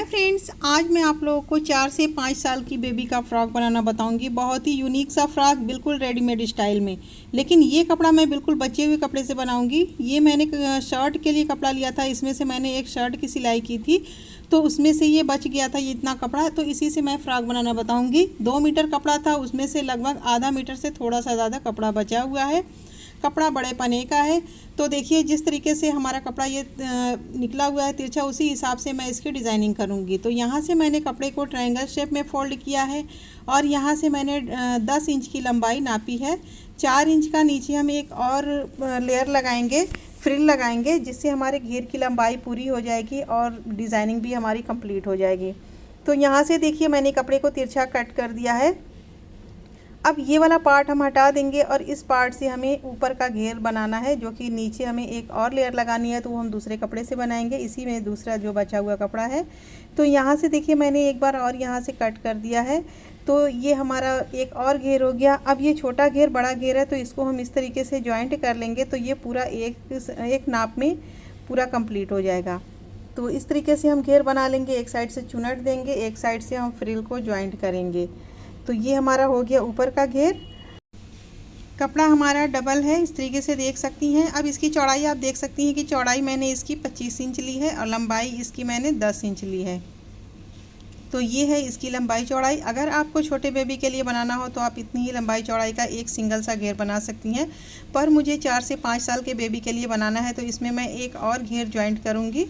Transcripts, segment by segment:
Friends, आज मैं आप लोगों को 4 से 5 साल की बेबी का फ़्रॉक बनाना बताऊंगी। बहुत ही यूनिक सा फ़्रॉक, बिल्कुल रेडीमेड स्टाइल में। लेकिन ये कपड़ा मैं बिल्कुल बचे हुए कपड़े से बनाऊंगी। ये मैंने शर्ट के लिए कपड़ा लिया था, इसमें से मैंने एक शर्ट की सिलाई की थी, तो उसमें से ये बच गया था, ये इतना कपड़ा। तो इसी से मैं फ़्रॉक बनाना बताऊँगी। 2 मीटर कपड़ा था, उसमें से लगभग आधा मीटर से थोड़ा सा ज़्यादा कपड़ा बचा हुआ है। कपड़ा बड़े पने का है। तो देखिए, जिस तरीके से हमारा कपड़ा ये निकला हुआ है तिरछा, उसी हिसाब से मैं इसकी डिज़ाइनिंग करूँगी। तो यहाँ से मैंने कपड़े को ट्रायंगल शेप में फ़ोल्ड किया है और यहाँ से मैंने 10 इंच की लंबाई नापी है। 4 इंच का नीचे हम एक और लेयर लगाएंगे, फ्रिल लगाएंगे, जिससे हमारे घेर की लंबाई पूरी हो जाएगी और डिज़ाइनिंग भी हमारी कंप्लीट हो जाएगी। तो यहाँ से देखिए, मैंने कपड़े को तिरछा कट कर दिया है। अब ये वाला पार्ट हम हटा देंगे और इस पार्ट से हमें ऊपर का घेर बनाना है, जो कि नीचे हमें एक और लेयर लगानी है, तो वो हम दूसरे कपड़े से बनाएंगे। इसी में दूसरा जो बचा हुआ कपड़ा है, तो यहाँ से देखिए मैंने एक बार और यहाँ से कट कर दिया है। तो ये हमारा एक और घेर हो गया। अब ये छोटा घेर बड़ा घेर है, तो इसको हम इस तरीके से जॉइंट कर लेंगे, तो ये पूरा एक नाप में पूरा कंप्लीट हो जाएगा। तो इस तरीके से हम घेर बना लेंगे। एक साइड से चुनट देंगे, एक साइड से हम फ्रिल को जॉइंट करेंगे। तो ये हमारा हो गया ऊपर का घेर। कपड़ा हमारा डबल है, इस तरीके से देख सकती हैं। अब इसकी चौड़ाई आप देख सकती हैं कि चौड़ाई मैंने इसकी 25 इंच ली है और लंबाई इसकी मैंने 10 इंच ली है। तो ये है इसकी लंबाई चौड़ाई। अगर आपको छोटे बेबी के लिए बनाना हो तो आप इतनी ही लंबाई चौड़ाई का एक सिंगल सा घेर बना सकती हैं, पर मुझे 4 से 5 साल के बेबी के लिए बनाना है, तो इसमें मैं एक और घेर ज्वाइंट करूँगी।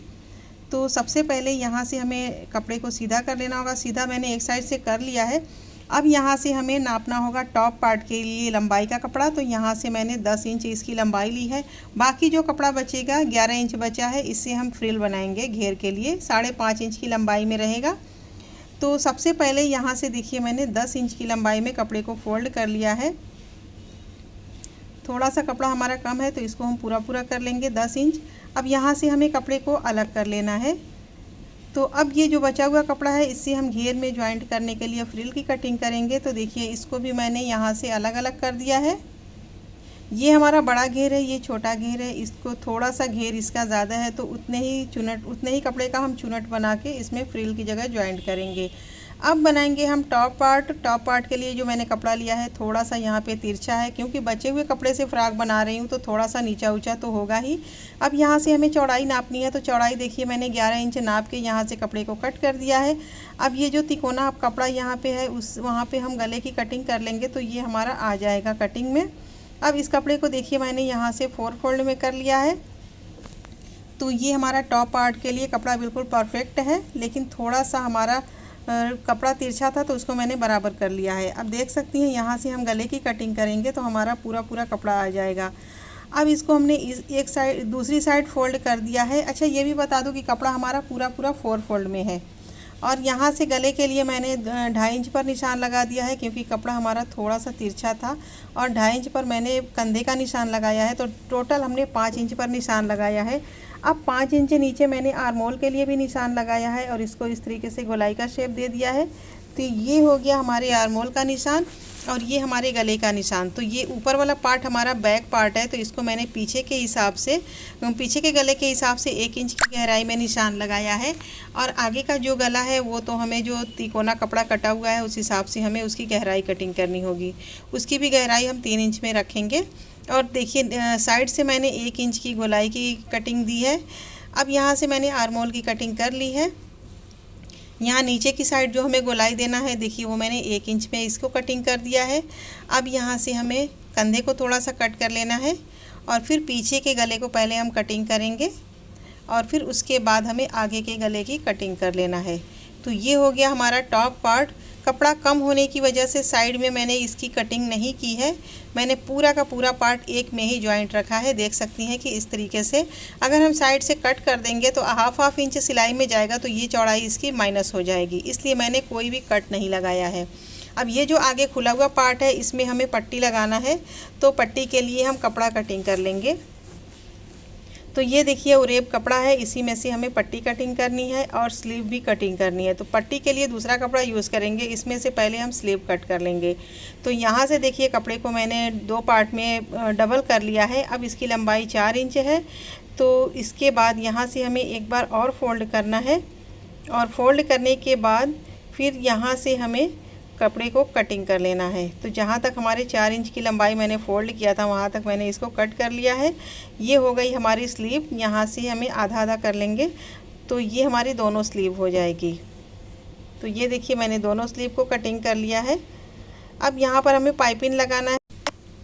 तो सबसे पहले यहाँ से हमें कपड़े को सीधा कर लेना होगा। सीधा मैंने एक साइड से कर लिया है। अब यहाँ से हमें नापना होगा टॉप पार्ट के लिए लंबाई का कपड़ा। तो यहाँ से मैंने 10 इंच इसकी लंबाई ली है। बाकी जो कपड़ा बचेगा 11 इंच बचा है, इससे हम फ्रिल बनाएंगे घेर के लिए। 5.5 इंच की लंबाई में रहेगा। तो सबसे पहले यहाँ से देखिए, मैंने 10 इंच की लंबाई में कपड़े को फोल्ड कर लिया है। थोड़ा सा कपड़ा हमारा कम है, तो इसको हम पूरा कर लेंगे 10 इंच। अब यहाँ से हमें कपड़े को अलग कर लेना है। तो अब ये जो बचा हुआ कपड़ा है, इससे हम घेर में ज्वाइंट करने के लिए फ्रिल की कटिंग करेंगे। तो देखिए, इसको भी मैंने यहाँ से अलग अलग कर दिया है। ये हमारा बड़ा घेर है, ये छोटा घेर है। इसको थोड़ा सा घेर इसका ज़्यादा है, तो उतने ही कपड़े का हम चुनट बना के इसमें फ्रिल की जगह ज्वाइंट करेंगे। अब बनाएंगे हम टॉप पार्ट। टॉप पार्ट के लिए जो मैंने कपड़ा लिया है, थोड़ा सा यहाँ पे तिरछा है, क्योंकि बचे हुए कपड़े से फ्रॉक बना रही हूँ, तो थोड़ा सा नीचा ऊंचा तो होगा ही। अब यहाँ से हमें चौड़ाई नापनी है। तो चौड़ाई देखिए, मैंने 11 इंच नाप के यहाँ से कपड़े को कट कर दिया है। अब ये जो तिकोना कपड़ा यहाँ पे है, वहाँ पे हम गले की कटिंग कर लेंगे, तो ये हमारा आ जाएगा कटिंग में। अब इस कपड़े को देखिए, मैंने यहाँ से 4 फोल्ड में कर लिया है। तो ये हमारा टॉप पार्ट के लिए कपड़ा बिल्कुल परफेक्ट है, लेकिन थोड़ा सा हमारा कपड़ा तिरछा था, तो उसको मैंने बराबर कर लिया है। अब देख सकती हैं, यहाँ से हम गले की कटिंग करेंगे, तो हमारा पूरा कपड़ा आ जाएगा। अब इसको हमने एक साइड दूसरी साइड फोल्ड कर दिया है। अच्छा, ये भी बता दूं कि कपड़ा हमारा पूरा 4 फोल्ड में है। और यहाँ से गले के लिए मैंने 2.5 इंच पर निशान लगा दिया है, क्योंकि कपड़ा हमारा थोड़ा सा तिरछा था। और 2.5 इंच पर मैंने कंधे का निशान लगाया है, तो टोटल हमने 5 इंच पर निशान लगाया है। अब 5 इंच नीचे मैंने आर्मोल के लिए भी निशान लगाया है और इसको इस तरीके से गोलाई का शेप दे दिया है। तो ये हो गया हमारे आर्मोल का निशान और ये हमारे गले का निशान। तो ये ऊपर वाला पार्ट हमारा बैक पार्ट है, तो इसको मैंने पीछे के गले के हिसाब से 1 इंच की गहराई में निशान लगाया है। और आगे का जो गला है, वो तो हमें जो तिकोना कपड़ा कटा हुआ है, उस हिसाब से हमें उसकी गहराई कटिंग करनी होगी। उसकी भी गहराई हम 3 इंच में रखेंगे। और देखिए, साइड से मैंने 1 इंच की गोलाई की कटिंग दी है। अब यहाँ से मैंने आर्मोल की कटिंग कर ली है। यहाँ नीचे की साइड जो हमें गोलाई देना है, देखिए वो मैंने 1 इंच में इसको कटिंग कर दिया है। अब यहाँ से हमें कंधे को थोड़ा सा कट कर लेना है और फिर पीछे के गले को पहले हम कटिंग करेंगे और फिर उसके बाद हमें आगे के गले की कटिंग कर लेना है। तो ये हो गया हमारा टॉप पार्ट। कपड़ा कम होने की वजह से साइड में मैंने इसकी कटिंग नहीं की है। मैंने पूरा का पूरा पार्ट एक में ही जॉइंट रखा है। देख सकती हैं कि इस तरीके से अगर हम साइड से कट कर देंगे तो हाफ इंच सिलाई में जाएगा, तो ये चौड़ाई इसकी माइनस हो जाएगी, इसलिए मैंने कोई भी कट नहीं लगाया है। अब ये जो आगे खुला हुआ पार्ट है, इसमें हमें पट्टी लगाना है, तो पट्टी के लिए हम कपड़ा कटिंग कर लेंगे। तो ये देखिए, उरेब कपड़ा है, इसी में से हमें पट्टी कटिंग करनी है और स्लीव भी कटिंग करनी है। तो पट्टी के लिए दूसरा कपड़ा यूज़ करेंगे, इसमें से पहले हम स्लीव कट कर लेंगे। तो यहाँ से देखिए, कपड़े को मैंने 2 पार्ट में डबल कर लिया है। अब इसकी लंबाई 4 इंच है। तो इसके बाद यहाँ से हमें एक बार और फोल्ड करना है और फोल्ड करने के बाद फिर यहाँ से हमें कपड़े को कटिंग कर लेना है। तो जहाँ तक हमारे 4 इंच की लंबाई मैंने फ़ोल्ड किया था वहाँ तक मैंने इसको कट कर लिया है। ये हो गई हमारी स्लीव। यहाँ से हमें आधा आधा कर लेंगे तो ये हमारी दोनों स्लीव हो जाएगी। तो ये देखिए मैंने दोनों स्लीव को कटिंग कर लिया है। अब यहाँ पर हमें पाइपिंग लगाना है।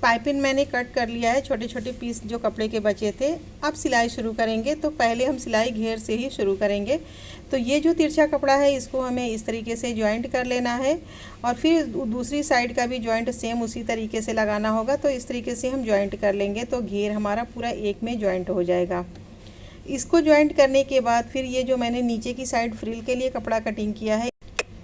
पाइपिंग मैंने कट कर लिया है, छोटे छोटे पीस जो कपड़े के बचे थे। अब सिलाई शुरू करेंगे। तो पहले हम सिलाई घेर से ही शुरू करेंगे। तो ये जो तिरछा कपड़ा है इसको हमें इस तरीके से जॉइंट कर लेना है और फिर दूसरी साइड का भी जॉइंट सेम उसी तरीके से लगाना होगा। तो इस तरीके से हम जॉइंट कर लेंगे तो घेर हमारा पूरा एक में जॉइंट हो जाएगा। इसको जॉइंट करने के बाद फिर ये जो मैंने नीचे की साइड फ्रिल के लिए कपड़ा कटिंग किया है,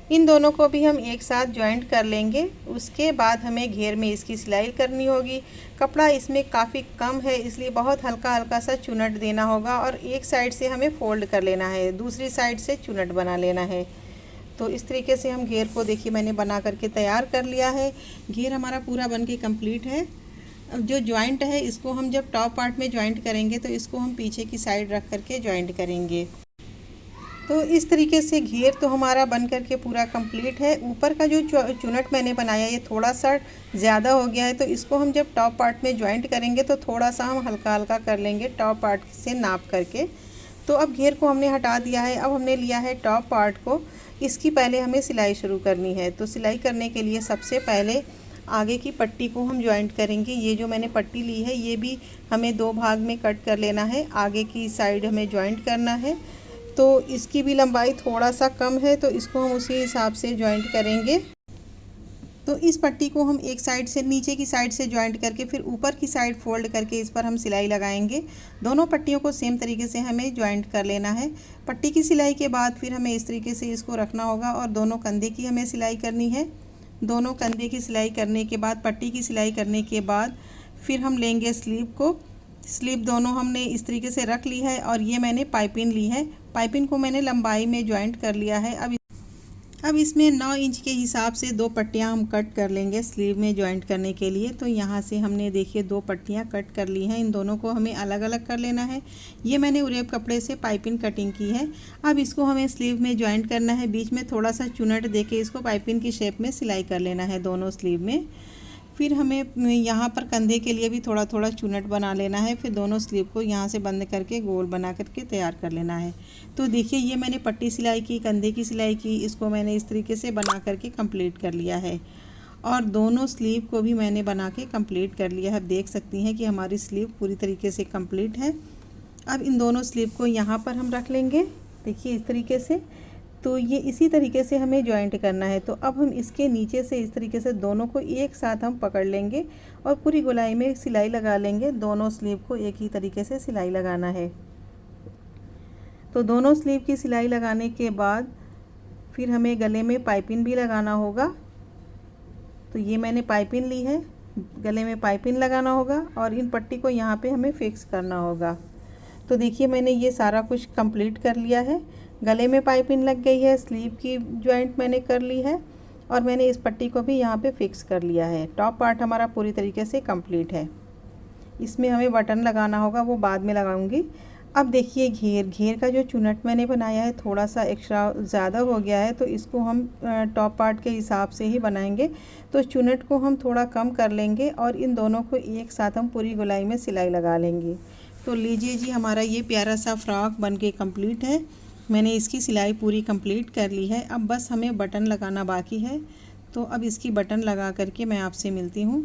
इन दोनों को भी हम एक साथ जॉइंट कर लेंगे। उसके बाद हमें घेर में इसकी सिलाई करनी होगी। कपड़ा इसमें काफ़ी कम है इसलिए बहुत हल्का हल्का सा चुनट देना होगा और एक साइड से हमें फ़ोल्ड कर लेना है, दूसरी साइड से चुनट बना लेना है। तो इस तरीके से हम घेर को देखिए मैंने बना करके तैयार कर लिया है। घेर हमारा पूरा बन के कम्प्लीट है। अब जो जॉइंट है इसको हम जब टॉप पार्ट में जॉइंट करेंगे तो इसको हम पीछे की साइड रख करके जॉइंट करेंगे। तो इस तरीके से घेर तो हमारा बन करके पूरा कंप्लीट है। ऊपर का जो चुनट मैंने बनाया ये थोड़ा सा ज़्यादा हो गया है तो इसको हम जब टॉप पार्ट में जॉइंट करेंगे तो थोड़ा सा हम हल्का हल्का कर लेंगे टॉप पार्ट से नाप करके। तो अब घेर को हमने हटा दिया है। अब हमने लिया है टॉप पार्ट को। इसकी पहले हमें सिलाई शुरू करनी है। तो सिलाई करने के लिए सबसे पहले आगे की पट्टी को हम जॉइंट करेंगे। ये जो मैंने पट्टी ली है ये भी हमें 2 भाग में कट कर लेना है। आगे की साइड हमें जॉइंट करना है। तो इसकी भी लंबाई थोड़ा सा कम है तो इसको हम उसी हिसाब से जॉइंट करेंगे। तो इस पट्टी को हम एक साइड से नीचे की साइड से जॉइंट करके फिर ऊपर की साइड फोल्ड करके इस पर हम सिलाई लगाएंगे। दोनों पट्टियों को सेम तरीके से हमें जॉइंट कर लेना है। पट्टी की सिलाई के बाद फिर हमें इस तरीके से इसको रखना होगा और दोनों कंधे की हमें सिलाई करनी है। दोनों कंधे की सिलाई करने के बाद पट्टी की सिलाई करने के बाद फिर हम लेंगे स्लीव को। स्लीव दोनों हमने इस तरीके से रख ली है और ये मैंने पाइपिंग ली है। पाइपिंग को मैंने लंबाई में जॉइंट कर लिया है। अब इसमें 9 इंच के हिसाब से 2 पट्टियाँ हम कट कर लेंगे स्लीव में जॉइंट करने के लिए। तो यहाँ से हमने देखिए 2 पट्टियाँ कट कर ली हैं। इन दोनों को हमें अलग अलग कर लेना है। ये मैंने उरेब कपड़े से पाइपिंग कटिंग की है। अब इसको हमें स्लीव में जॉइंट करना है। बीच में थोड़ा सा चुनट देके इसको पाइपिंग की शेप में सिलाई कर लेना है दोनों स्लीव में। फिर हमें यहाँ पर कंधे के लिए भी थोड़ा थोड़ा चुनट बना लेना है। फिर दोनों स्लीव को यहाँ से बंद करके गोल बना करके तैयार कर लेना है। तो देखिए ये मैंने पट्टी सिलाई की, कंधे की सिलाई की, इसको मैंने इस तरीके से बना करके कंप्लीट कर लिया है और दोनों स्लीव को भी मैंने बना के कंप्लीट कर लिया है। अब देख सकती हैं कि हमारी स्लीव पूरी तरीके से कंप्लीट है। अब इन दोनों स्लीव को यहाँ पर हम रख लेंगे, देखिए इस तरीके से। तो ये इसी तरीके से हमें जॉइंट करना है। तो अब हम इसके नीचे से इस तरीके से दोनों को एक साथ हम पकड़ लेंगे और पूरी गोलाई में सिलाई लगा लेंगे। दोनों स्लीव को एक ही तरीके से सिलाई लगाना है। तो दोनों स्लीव की सिलाई लगाने के बाद फिर हमें गले में पाइपिंग भी लगाना होगा। तो ये मैंने पाइपिंग ली है, गले में पाइपिंग लगाना होगा और इन पट्टी को यहाँ पे हमें फिक्स करना होगा। तो देखिए मैंने ये सारा कुछ कंप्लीट कर लिया है। गले में पाइपिंग लग गई है, स्लीव की जॉइंट मैंने कर ली है और मैंने इस पट्टी को भी यहाँ पे फिक्स कर लिया है। टॉप पार्ट हमारा पूरी तरीके से कंप्लीट है। इसमें हमें बटन लगाना होगा, वो बाद में लगाऊंगी। अब देखिए घेर का जो चुनट मैंने बनाया है थोड़ा सा एक्स्ट्रा ज़्यादा हो गया है तो इसको हम टॉप पार्ट के हिसाब से ही बनाएंगे। तो चुनट को हम थोड़ा कम कर लेंगे और इन दोनों को एक साथ हम पूरी गोलाई में सिलाई लगा लेंगे। तो लीजिए जी हमारा ये प्यारा सा फ्रॉक बन के कम्प्लीट है। मैंने इसकी सिलाई पूरी कंप्लीट कर ली है। अब बस हमें बटन लगाना बाकी है। तो अब इसकी बटन लगा करके मैं आपसे मिलती हूँ।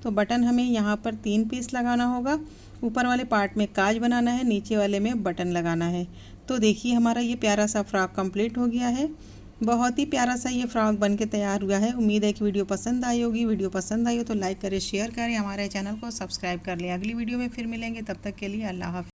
तो बटन हमें यहाँ पर 3 पीस लगाना होगा। ऊपर वाले पार्ट में काज बनाना है, नीचे वाले में बटन लगाना है। तो देखिए हमारा ये प्यारा सा फ्रॉक कंप्लीट हो गया है। बहुत ही प्यारा सा ये फ्रॉक बन के तैयार हुआ है। उम्मीद है कि वीडियो पसंद आई होगी। वीडियो पसंद आई हो तो लाइक करें, शेयर करें, हमारे चैनल को सब्सक्राइब कर लें। अगली वीडियो में फिर मिलेंगे, तब तक के लिए अल्लाह हाफ़िज़।